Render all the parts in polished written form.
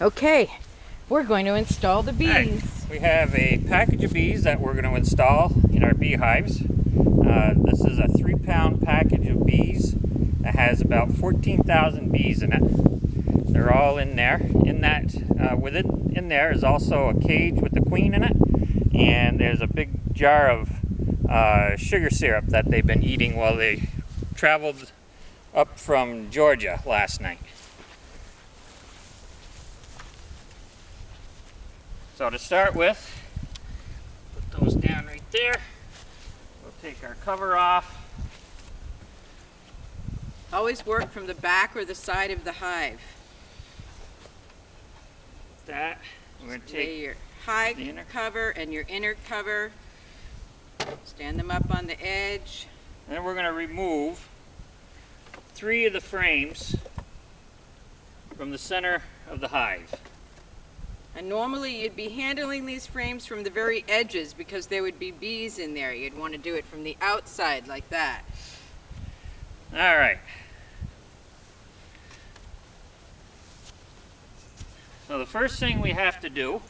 Okay, we're going to install the bees. Right. We have a package of bees that we're going to install in our beehives. This is a 3-pound package of bees that has about 14,000 bees in it. They're all in there. In there is also a cage with the queen in it, and there's a big jar of sugar syrup that they've been eating while they traveled up from Georgia last night. So to start with, put those down right there. We'll take our cover off. Always work from the back or the side of the hive. That we're going to take your hive cover and your inner cover. Stand them up on the edge. And then we're going to remove 3 of the frames from the center of the hive. And normally you'd be handling these frames from the very edges because there would be bees in there. You'd want to do it from the outside like that. All right. So the first thing we have to do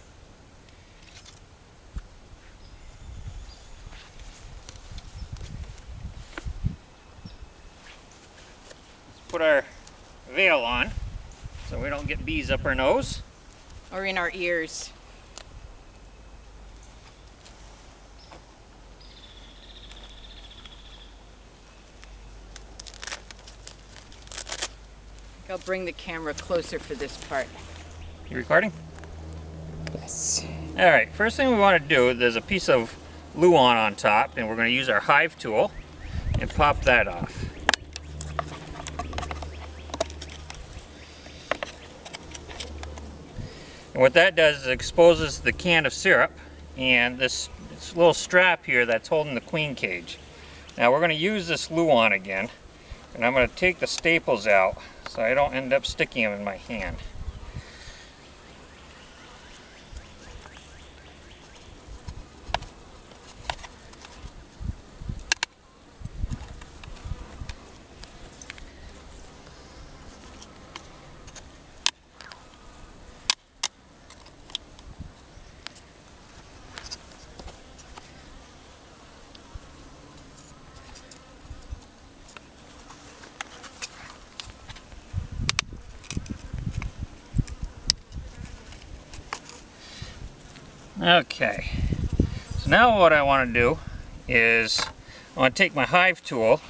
is put our veil on so we don't get bees up our nose. Or in our ears. I'll bring the camera closer for this part. You recording? Yes. All right, first thing we want to do, there's a piece of Luan on top, and we're going to use our hive tool and pop that off. And what that does is it exposes the can of syrup and this little strap here that's holding the queen cage. Now we're going to use this Luan again, and I'm going to take the staples out so I don't end up sticking them in my hand. Okay, so now what I want to do is I want to take my hive tool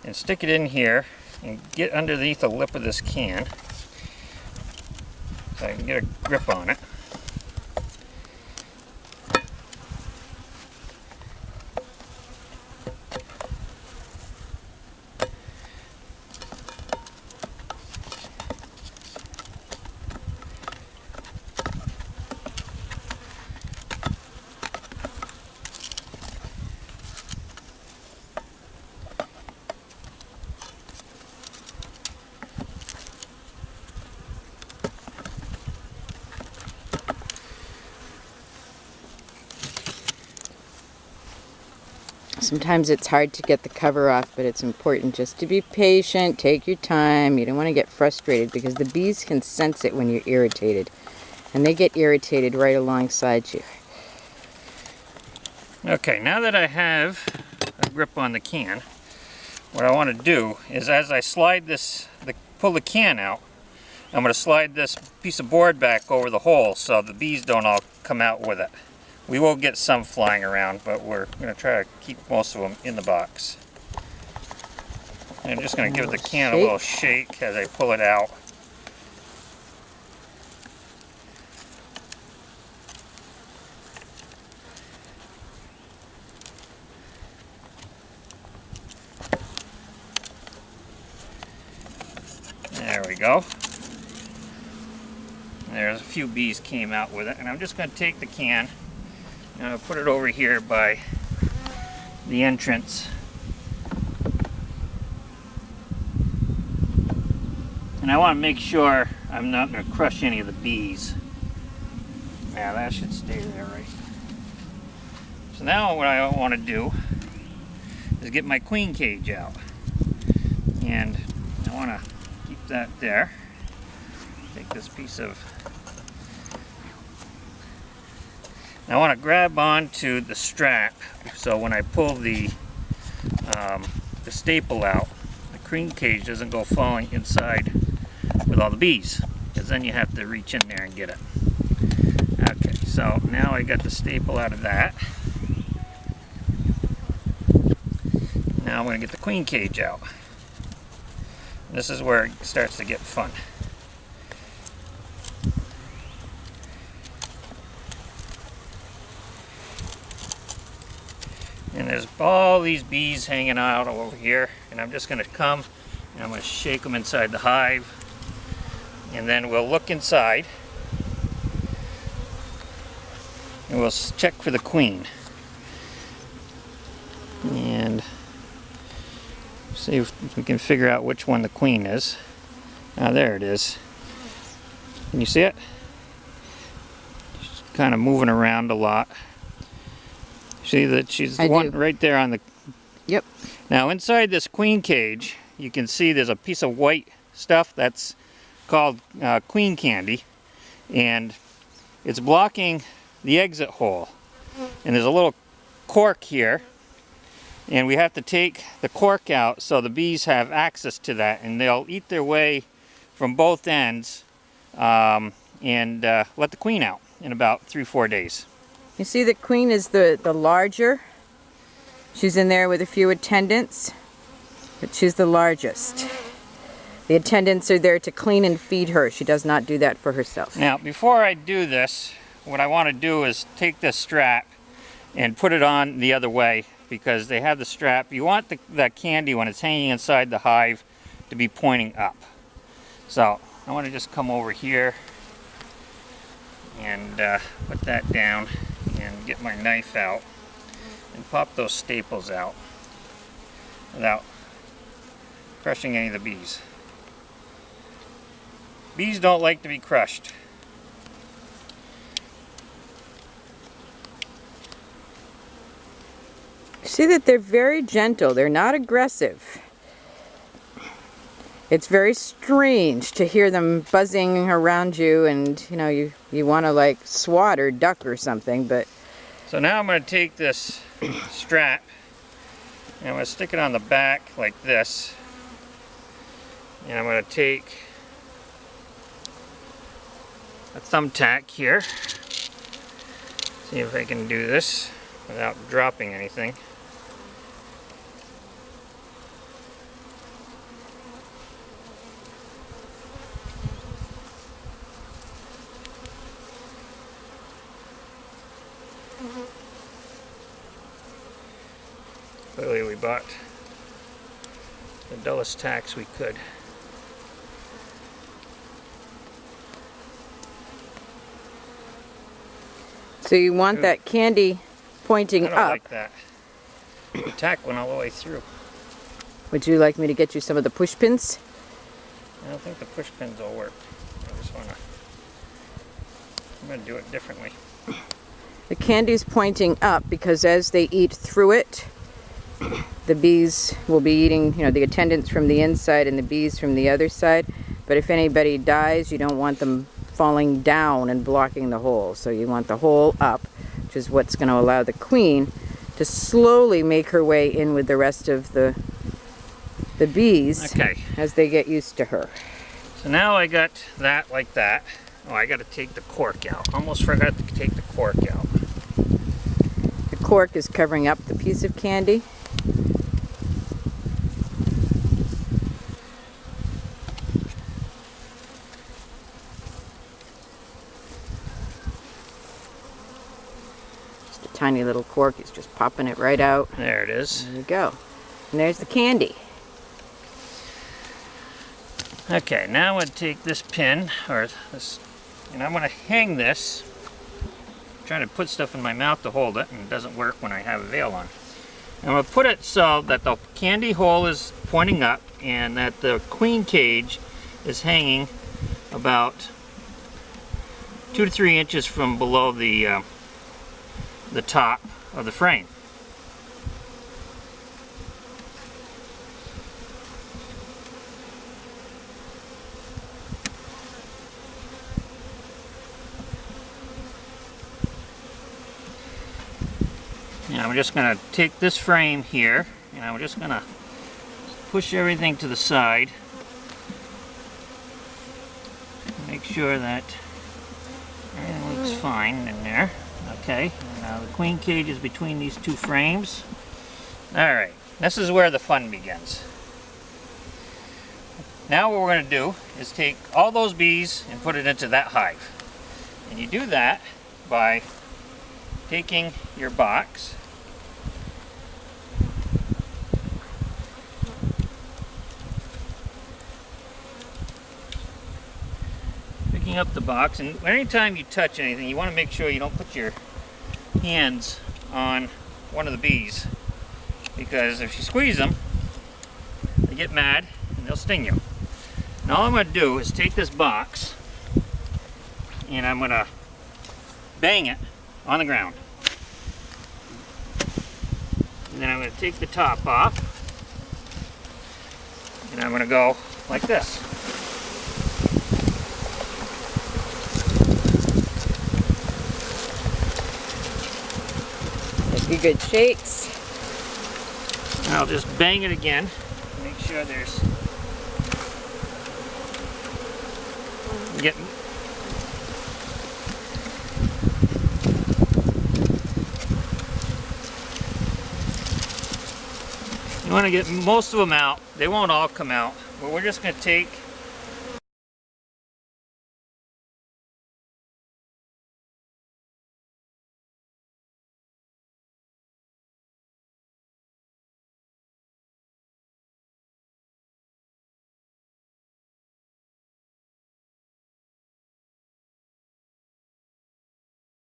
and stick it in here and get underneath the lip of this can so I can get a grip on it. Sometimes it's hard to get the cover off, but it's important just to be patient, take your time. You don't want to get frustrated because the bees can sense it when you're irritated. And they get irritated right alongside you. Okay, now that I have a grip on the can, what I want to do is as I slide this, pull the can out, I'm going to slide this piece of board back over the hole so the bees don't all come out with it. We will get some flying around, but we're going to try to keep most of them in the box. And I'm just going to give the can a little shake as I pull it out. There we go. There's a few bees came out with it, and I'm just going to take the can and I'll put it over here by the entrance. And I want to make sure I'm not going to crush any of the bees. Yeah, that should stay there right. So now what I want to do is get my queen cage out. And I want to keep that there. Take this piece of Now I want to grab onto the strap so when I pull the staple out, the queen cage doesn't go falling inside with all the bees, because then you have to reach in there and get it. Okay, so now I got the staple out of that. Now I'm going to get the queen cage out. This is where it starts to get fun. And there's all these bees hanging out over here, and I'm just going to come and I'm going to shake them inside the hive, and then we'll look inside and we'll check for the queen and see if we can figure out which one the queen is. Ah, there it is. Can you see it? She's kind of moving around a lot. See that she's the one right there on the... Yep. Now inside this queen cage, you can see there's a piece of white stuff that's called queen candy, and it's blocking the exit hole. And there's a little cork here, and we have to take the cork out so the bees have access to that, and they'll eat their way from both ends and let the queen out in about 3-4 days. You see the queen is the larger. She's in there with a few attendants, but she's the largest. The attendants are there to clean and feed her. She does not do that for herself. Now, before I do this, what I want to do is take this strap and put it on the other way, because they have the strap. You want that candy, when it's hanging inside the hive, to be pointing up. So I want to just come over here and put that down and get my knife out and pop those staples out without crushing any of the bees. Bees don't like to be crushed. See that they're very gentle. They're not aggressive. It's very strange to hear them buzzing around you, and you know, you want to like swat or duck or something, but... So now I'm going to take this strap and I'm going to stick it on the back like this, and I'm going to take a thumbtack here, see if I can do this without dropping anything. Clearly we bought the dullest tacks we could. So you want that candy pointing I don't up. like that. The tack went all the way through. Would you like me to get you some of the push pins? I don't think the push pins will work. I'm going to do it differently. The candy's pointing up because as they eat through it, the bees will be eating, you know, the attendants from the inside and the bees from the other side. But if anybody dies, you don't want them falling down and blocking the hole. So you want the hole up, which is what's going to allow the queen to slowly make her way in with the rest of the bees, okay, as they get used to her. So now I got that like that. Oh, I got to take the cork out. Almost forgot to take the cork out. The cork is covering up the piece of candy. Just a tiny little cork. It's just popping it right out. There it is. There you go. And there's the candy. Okay, now I'm going to take this pin, or this, and I'm going to hang this. I'm trying to put stuff in my mouth to hold it, and it doesn't work when I have a veil on. I'm going to put it so that the candy hole is pointing up and that the queen cage is hanging about 2 to 3 inches from below the top of the frame. And I'm just going to take this frame here, and I'm just going to push everything to the side. Make sure that everything looks fine in there. Okay, now the queen cage is between these two frames. Alright, this is where the fun begins. Now what we're going to do is take all those bees and put it into that hive. And you do that by taking your box, picking up the box, and anytime you touch anything you want to make sure you don't put your hands on one of the bees, because if you squeeze them they get mad and they'll sting you. And all I'm going to do is take this box and I'm going to bang it on the ground. And then I'm going to take the top off and I'm going to go like this. A few good shakes. And I'll just bang it again to make sure there's getting. You want to get most of them out. They won't all come out, but we're just going to take